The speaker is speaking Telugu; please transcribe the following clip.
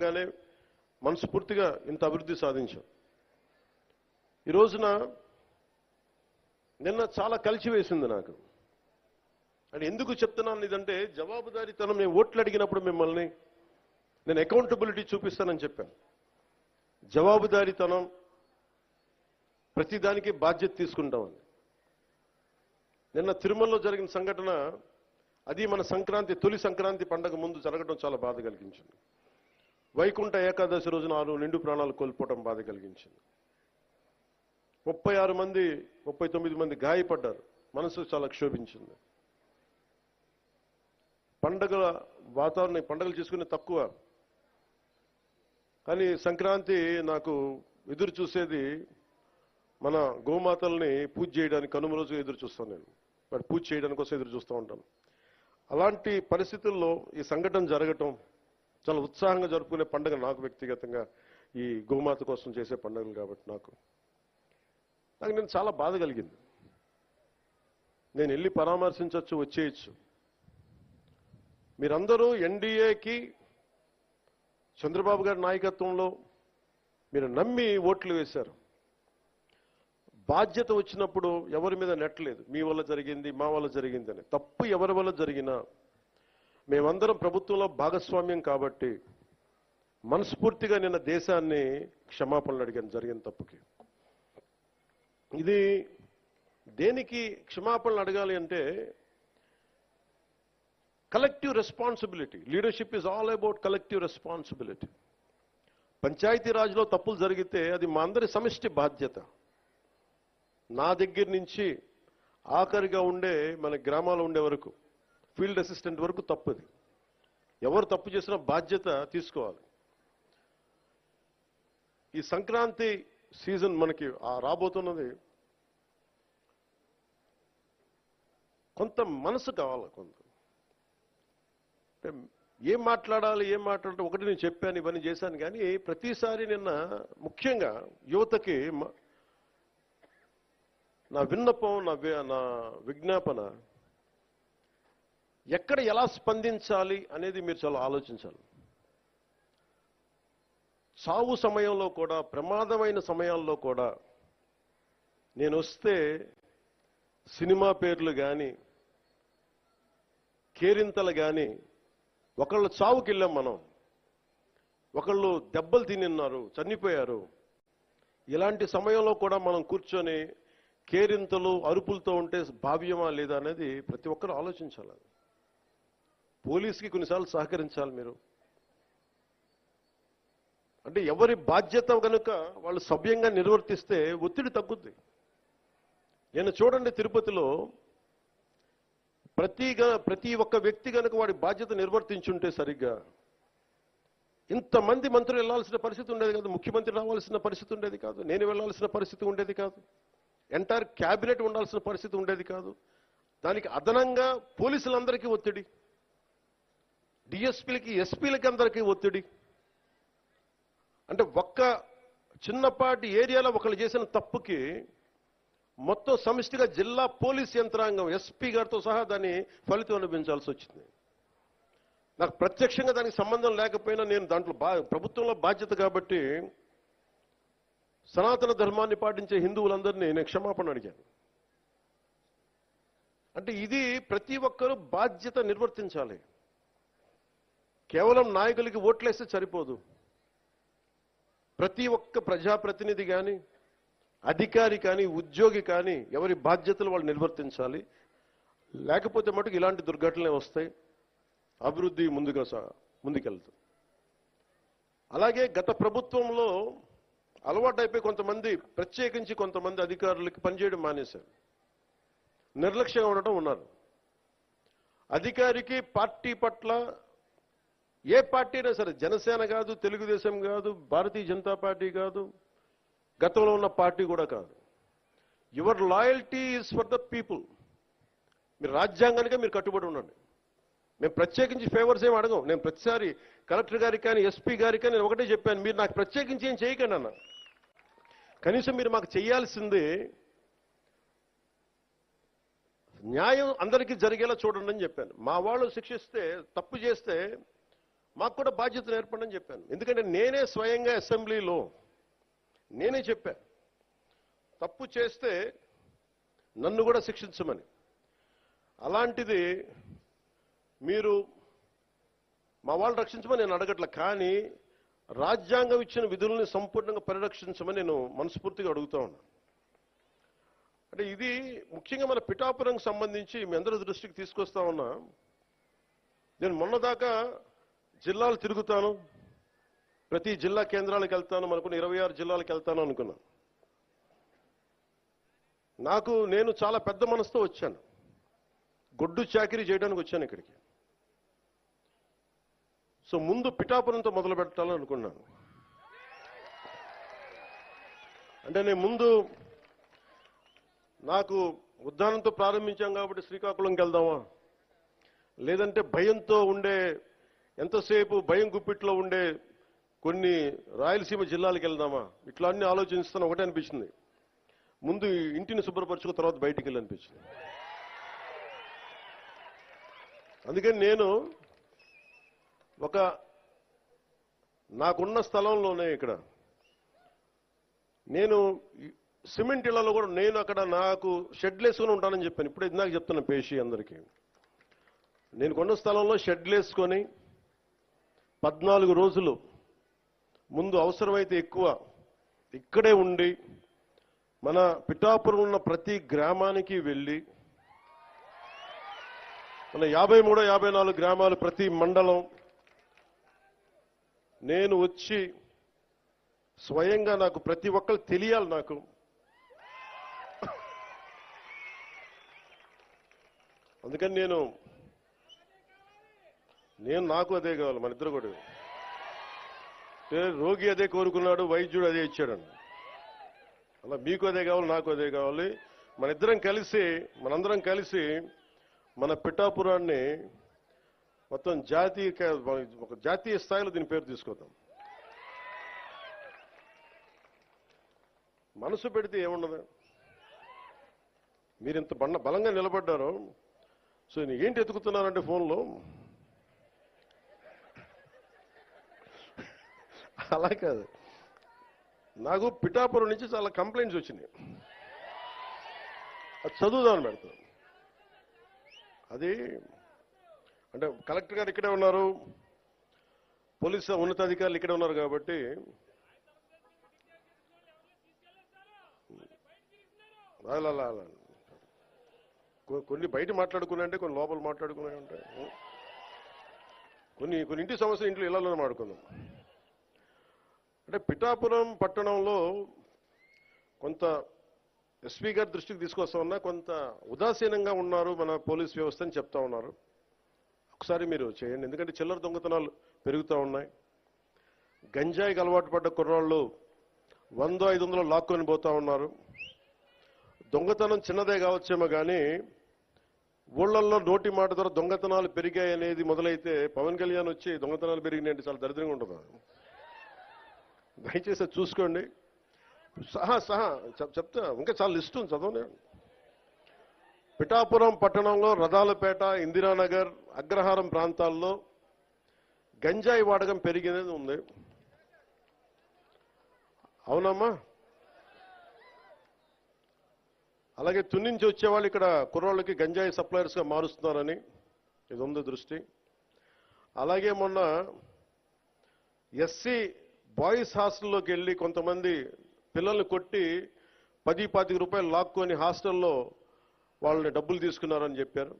గానే మనస్ఫూర్తిగా ఇంత అభివృద్ధి సాధించాం. ఈ రోజున నిన్న చాలా కలిసివేసింది నాకు. అంటే ఎందుకు చెప్తున్నాను ఇదంటే, జవాబుదారీతనం. నేను ఓట్లు అడిగినప్పుడు మిమ్మల్ని నేను అకౌంటబిలిటీ చూపిస్తానని చెప్పాను. జవాబుదారీతనం, ప్రతిదానికి బాధ్యత తీసుకుంటామని. నిన్న తిరుమలలో జరిగిన సంఘటన, అది మన సంక్రాంతి, తొలి సంక్రాంతి పండగ ముందు జరగడం చాలా బాధ కలిగించింది. వైకుంఠ ఏకాదశి రోజున 6 నిండు ప్రాణాలు కోల్పోవడం బాధ కలిగించింది. 39 మంది గాయపడ్డారు. మనసు చాలా క్షోభించింది. పండగల వాతావరణం, పండగలు చేసుకునే తక్కువ, కానీ సంక్రాంతి నాకు ఎదురు చూసేది మన గోమాతల్ని పూజ చేయడానికి. కనుమ రోజు ఎదురు చూస్తాను నేను, వాటి పూజ చేయడానికి కోసం ఎదురు చూస్తూ ఉంటాను. అలాంటి పరిస్థితుల్లో ఈ సంఘటన జరగటం, చాలా ఉత్సాహంగా జరుపుకునే పండుగ నాకు వ్యక్తిగతంగా, ఈ గోమాత కోసం చేసే పండుగలు కాబట్టి నాకు నేను చాలా బాధ కలిగింది. నేను వెళ్ళి పరామర్శించవచ్చు, వచ్చేయచ్చు. మీరందరూ ఎన్డీఏకి, చంద్రబాబు గారి నాయకత్వంలో మీరు నమ్మి ఓట్లు వేశారు. బాధ్యత వచ్చినప్పుడు ఎవరి మీద నెట్టలేదు. మీ వల్ల జరిగింది, మా వల్ల జరిగింది అని. తప్పు ఎవరి వల్ల జరిగినా మేమందరం ప్రభుత్వంలో భాగస్వామ్యం కాబట్టి మనస్ఫూర్తిగా నిన్న దేశాన్ని క్షమాపణలు అడిగాను జరిగిన తప్పుకి. ఇది దేనికి క్షమాపణలు అడగాలి అంటే, collective responsibility. Leadership is all about collective responsibility. పంచాయతీరాజ్లో తప్పులు జరిగితే అది మా అందరి సమిష్టి బాధ్యత. నా దగ్గర నుంచి ఆఖరిగా ఉండే మన గ్రామాల్లో ఉండే వరకు, ఫీల్డ్ అసిస్టెంట్ వరకు తప్పుది. ఎవరు తప్పు చేసినా బాధ్యత తీసుకోవాలి. ఈ సంక్రాంతి సీజన్ మనకి రాబోతున్నది. కొంత మనసు కావాలి. కొంత ఏం మాట్లాడాలి, ఒకటి నేను చెప్పాను, ఇవన్నీ చేశాను. కానీ ప్రతిసారి నిన్న ముఖ్యంగా యువతకి నా విన్నపం, నా విజ్ఞాపన, ఎక్కడ ఎలా స్పందించాలి అనేది మీరు చాలా ఆలోచించాలి. చావు సమయంలో కూడా, ప్రమాదమైన సమయాల్లో కూడా నేను వస్తే సినిమా పేర్లు కానీ, కేరింతలు కానీ, ఒకళ్ళు చావుకి వెళ్ళాం మనం, ఒకళ్ళు దెబ్బలు తిన్నారు, చనిపోయారు. ఇలాంటి సమయంలో కూడా మనం కూర్చొని కేరింతలు, అరుపులతో ఉంటే భావ్యమా లేదా అనేది ప్రతి ఒక్కరు ఆలోచించాలి. పోలీసుకి కొన్నిసార్లు సహకరించాలి మీరు. అంటే ఎవరి బాధ్యత కనుక వాళ్ళు సభ్యంగా నిర్వర్తిస్తే ఒత్తిడి తగ్గుద్ది. నేను చూడండి, తిరుపతిలో ప్రతి ఒక్క వ్యక్తి కనుక వాడి బాధ్యత నిర్వర్తించుంటే సరిగ్గా, ఇంతమంది మంత్రులు వెళ్లాల్సిన పరిస్థితి ఉండేది కాదు. ముఖ్యమంత్రి రావాల్సిన పరిస్థితి ఉండేది కాదు. నేను వెళ్లాల్సిన పరిస్థితి ఉండేది కాదు. ఎంటైర్ క్యాబినెట్ ఉండాల్సిన పరిస్థితి ఉండేది కాదు. దానికి అదనంగా పోలీసులందరికీ ఒత్తిడి, డిఎస్పీలకి, ఎస్పీలకి అందరికీ ఒత్తిడి. అంటే ఒక్క చిన్నపాటి ఏరియాలో ఒకళ్ళు చేసిన తప్పుకి మొత్తం సమిష్టిగా జిల్లా పోలీస్ యంత్రాంగం, ఎస్పీ గారితో సహా దాన్ని ఫలితం అనిపించాల్సి వచ్చింది. నాకు ప్రత్యక్షంగా దానికి సంబంధం లేకపోయినా నేను దాంట్లో ప్రభుత్వంలో బాధ్యత కాబట్టి సనాతన ధర్మాన్ని పాటించే హిందువులందరినీ నేను క్షమాపణ అడిగాను. అంటే ఇది ప్రతి ఒక్కరూ బాధ్యత నిర్వర్తించాలి. కేవలం నాయకులకి ఓట్లేస్తే సరిపోదు. ప్రతి ఒక్క ప్రజాప్రతినిధి కానీ, అధికారి కానీ, ఉద్యోగి కానీ ఎవరి బాధ్యతలు వాళ్ళు నిర్వర్తించాలి. లేకపోతే మటుకు ఇలాంటి దుర్ఘటనలే వస్తాయి. అభివృద్ధి ముందుకెళ్తాం. అలాగే గత ప్రభుత్వంలో అలవాటైపోయి కొంతమంది, ప్రత్యేకించి కొంతమంది అధికారులకి పనిచేయడం మానేశారు. నిర్లక్ష్యంగా ఉండటం ఉన్నారు. అధికారికి పార్టీ పట్ల, ఏ పార్టీ అయినా సరే, జనసేన కాదు, తెలుగుదేశం కాదు, భారతీయ జనతా పార్టీ కాదు, గతంలో ఉన్న పార్టీ కూడా కాదు. Your loyalty is for the people. మీరు రాజ్యాంగానికే మీరు కట్టుబడి ఉండండి. మేము ప్రత్యేకించి ఫేవర్స్ ఏమి అడగం. నేను ప్రతిసారి కలెక్టర్ గారికి కానీ, ఎస్పీ గారికి కానీ నేను ఒకటే చెప్పాను, మీరు నాకు ప్రత్యేకించి ఏం చేయకండి అన్న. కనీసం మీరు మాకు చేయాల్సింది న్యాయం అందరికీ జరిగేలా చూడండి అని చెప్పాను. మా వాళ్ళు శిక్షిస్తే, తప్పు చేస్తే మాకు కూడా బాధ్యత ఏర్పడని చెప్పాను. ఎందుకంటే నేనే స్వయంగా అసెంబ్లీలో నేనే చెప్పా, తప్పు చేస్తే నన్ను కూడా శిక్షించమని. అలాంటిది మీరు మా వాళ్ళు రక్షించమని నేను అడగట్ల, కానీ రాజ్యాంగం ఇచ్చిన విధుల్ని సంపూర్ణంగా పరిరక్షించమని నేను మనస్ఫూర్తిగా అడుగుతా ఉన్నా. అంటే ఇది ముఖ్యంగా మన పిఠాపురంకి సంబంధించి మీ అందరి దృష్టికి తీసుకొస్తా ఉన్నా. నేను మొన్నదాకా జిల్లాలు తిరుగుతాను, ప్రతి జిల్లా కేంద్రాలకు వెళ్తాను, మనకున్న 26 జిల్లాలకు వెళ్తాను అనుకున్నా. నేను చాలా పెద్ద మనసుతో వచ్చాను, గొడ్డు చాకిరీ చేయడానికి వచ్చాను ఇక్కడికి. సో ముందు పిఠాపురంతో మొదలు పెట్టాలని అనుకున్నాను. అంటే నేను ముందు నాకు ఉద్దానంతో ప్రారంభించాం కాబట్టి శ్రీకాకుళంకి వెళ్దామా, లేదంటే భయంతో ఉండే ఎంతసేపు భయం గుప్పిట్లో ఉండే కొన్ని రాయలసీమ జిల్లాలకు వెళ్దామా, ఇట్లా అన్ని ఆలోచిస్తాను. ఒకటే అనిపించింది, ముందు ఇంటిని శుభ్రపరచుకున్న తర్వాత బయటికి వెళ్ళి అనిపించింది. అందుకని నేను నాకున్న స్థలంలోనే ఇక్కడ నేను సిమెంట్ ఇళ్లలో కూడా నేను అక్కడ నాకు షెడ్లు వేసుకొని ఉంటానని చెప్పాను. ఇప్పుడు ఇందాక చెప్తున్నా పేషి అందరికీ, నేను కొన్న స్థలంలో షెడ్లు వేసుకొని 14 రోజులు ముందు అవసరమైతే ఎక్కువ ఇక్కడే ఉండి మన పిఠాపురం ఉన్న ప్రతి గ్రామానికి వెళ్ళి, మన 53, 54 గ్రామాలు ప్రతి మండలం నేను వచ్చి స్వయంగా నాకు ప్రతి ఒక్కరు తెలియాలి. అందుకని నాకు అదే కావాలి, మన ఇద్దరు కూడా. రోగి అదే కోరుకున్నాడు, వైద్యుడు అదే ఇచ్చాడండి. అలా మీకు అదే కావాలి, నాకు అదే కావాలి. మనందరం కలిసి మన పిఠాపురాన్ని మొత్తం ఒక జాతీయ స్థాయిలో దీని పేరు తీసుకొద్దాం. మనసు పెడితే ఏముండదు. మీరు ఇంత బలంగా నిలబడ్డారు. సో ఏంటి ఎత్తుకుతున్నారంటే ఫోన్లో, అలా కాదు. నాకు పిఠాపురం నుంచి చాలా కంప్లైంట్స్ వచ్చినాయి, అది చదువుదామని పెడతాను. అది అంటే కలెక్టర్ గారు ఇక్కడే ఉన్నారు, పోలీసు ఉన్నతాధికారులు ఇక్కడే ఉన్నారు కాబట్టి అలా కొన్ని బయట మాట్లాడుకున్నా అంటే కొన్ని లోపల మాట్లాడుకునే ఉంటాయి. కొన్ని ఇంటి సమస్య ఇంట్లో ఇళ్లలోనే మాట్లాడుకుందాం. అంటే పిఠాపురం పట్టణంలో కొంత ఎస్పీ గారి దృష్టికి తీసుకొస్తా ఉన్నా, కొంత ఉదాసీనంగా ఉన్నారు మన పోలీస్ వ్యవస్థ అని చెప్తా ఉన్నారు. ఒకసారి మీరు చేయండి, ఎందుకంటే చిల్లర దొంగతనాలు పెరుగుతూ ఉన్నాయి. గంజాయికి అలవాటు పడ్డ కుర్రాళ్ళు 100-500 లాక్కొని పోతా ఉన్నారు. దొంగతనం చిన్నదే కావచ్చేమో కానీ ఊళ్ళల్లో నోటి మాట ద్వారా దొంగతనాలు పెరిగాయి అనేది మొదలైతే పవన్ కళ్యాణ్ వచ్చి దొంగతనాలు పెరిగినాయంటే చాలా దరిద్రంగా ఉంటుంది. దయచేసి చూసుకోండి. సహా చెప్తా, ఇంకా చాలా లిస్ట్ ఉంది, చదవనే. పిఠాపురం పట్టణంలో రథాలపేట, ఇందిరానగర్, అగ్రహారం ప్రాంతాల్లో గంజాయి వాడకం పెరిగినది ఉంది. అవునమ్మా? అలాగే తున్నించి వచ్చేవాళ్ళు ఇక్కడ కుర్రోళ్ళకి గంజాయి సప్లయర్స్గా మారుస్తున్నారని ఇది ఉంది దృష్టి. అలాగే మొన్న ఎస్సీ బాయ్స్ హాస్టల్లోకి వెళ్ళి కొంతమంది పిల్లల్ని కొట్టి 10-25 రూపాయలు లాక్కొని హాస్టల్లో వాళ్ళని డబ్బులు తీసుకున్నారని చెప్పారు.